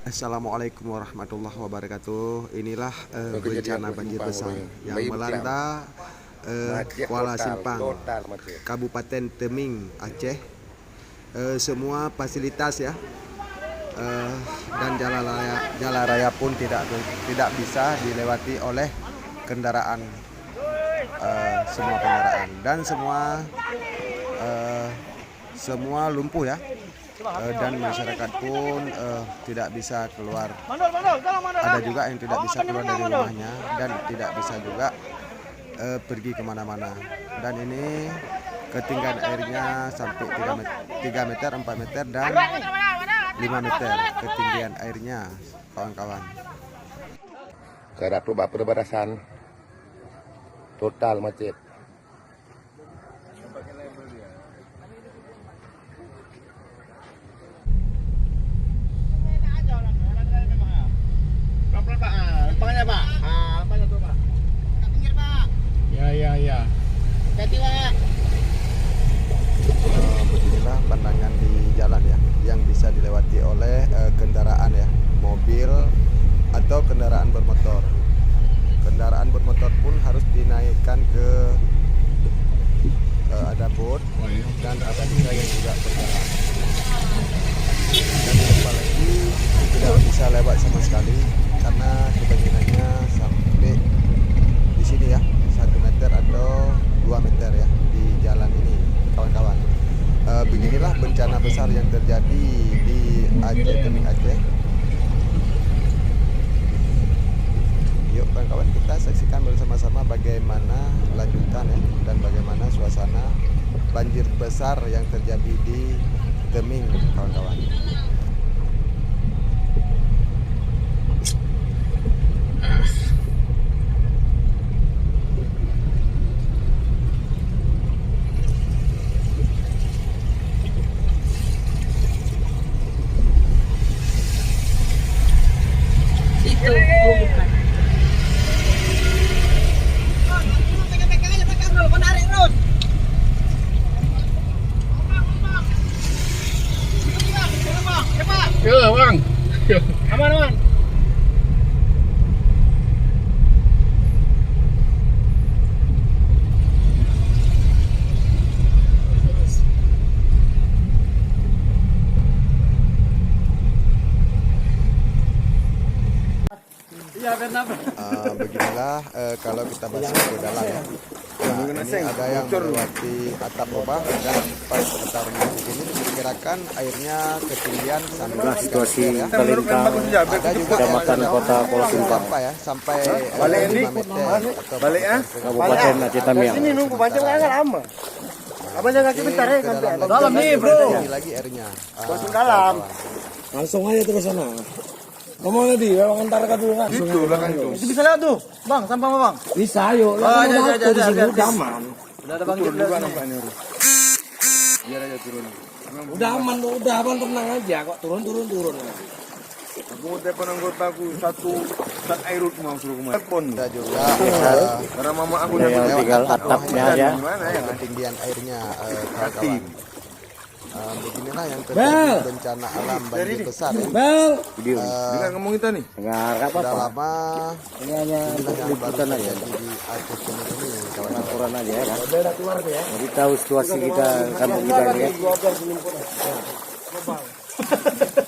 Assalamualaikum warahmatullahi wabarakatuh. Inilah bencana banjir besar yang melanda Kuala Simpang, Kabupaten Teming, Aceh. Semua fasilitas ya dan jalan raya pun tidak bisa dilewati oleh kendaraan, semua kendaraan dan semua lumpuh ya. Dan masyarakat pun tidak bisa keluar. Ada juga yang tidak bisa keluar dari rumahnya dan tidak bisa juga pergi kemana-mana. Dan ini ketinggian airnya sampai 3 meter, 4 meter dan 5 meter ketinggian airnya, kawan-kawan. Karena perbatasan total macet. Lapangannya Pak, lapangannya tuh Pak. Ke pinggir Pak. Ya. Hati Pak. Beginilah pandangan di jalan ya, yang bisa dilewati oleh kendaraan ya, mobil atau kendaraan bermotor. Kendaraan bermotor pun harus dinaikkan ke ada bot dan ada juga yang juga berjalan. Dan apalagi tidak bisa lewat sama sekali karena kebanginannya sampai di sini ya, 1 meter atau 2 meter ya di jalan ini, kawan-kawan. Beginilah bencana besar yang terjadi di Aceh, Teming Aceh. Yuk kawan-kawan, kita saksikan bersama-sama bagaimana lanjutan ya dan bagaimana suasana banjir besar yang terjadi di Teming, kawan-kawan. Itu bukan. Pegang aja pegang bro, menarik terus. Ya bang. Aman. Beginilah kalau kita masuk ke dalam ya. Nah, ini ada yang melewati atap rumah dan pas atap rumah ini diperkirakan airnya ketinggian sampai situasi ya. Kalintang, Ada juga Kecamatan Kota Kuala Simpang, sampai 5 meter atau Balik ya. Kabupaten Aceh Tamiang. Sini nunggu pancing agak lama. Abang jaga kaki bentar ya sampai dalam nih bro. Lagi airnya. Masuk dalam. Langsung aja terus sana. Kamu tadi, bang antar ke dulu kan? Itu belakang itu. Itu bisa lewat tuh, Bang, sampah Bang. Bisa, yuk. Udah aman. Udah ada Bang juga nampaknya. Biar aja turun. Udah aman, udah aman, tenang aja. Kok turun. Aku mau telepon anggotaku satu air mau suruh kemana. Telepon. Ada juga Karena mama aku yang tinggal atapnya aja. Gimana ya? ketinggian airnya, kawan-kawan. Beginilah yang terjadi bencana alam banjir besar ya. Video. Dengar ngomong kita nih. Dengar apa? Sudah lama Ini hanya liputan aja. di Aceh Teming ini, kawan-kawan. Laporan aja ya kan. Jadi tahu situasi kita, kampung kita ini ya.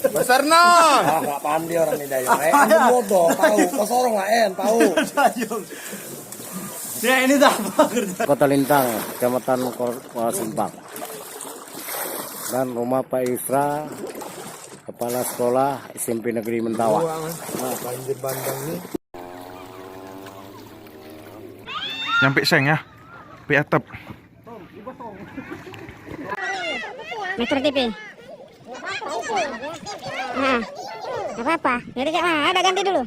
Basarnas. Nggak pandai orang ini daya. Kamu bodoh, tahu. Kosorong lah tahu. Ya ini dah kerja. Kota Lintang, Kecamatan Kuala Simpang. Dan rumah Pak Isra, Kepala Sekolah SMP Negeri Mentawa. Nah, banjir bandang nih. Nyampe seng ya. Pi atap. Metro TV. Nah, apa-apa. Jadi ada ganti dulu.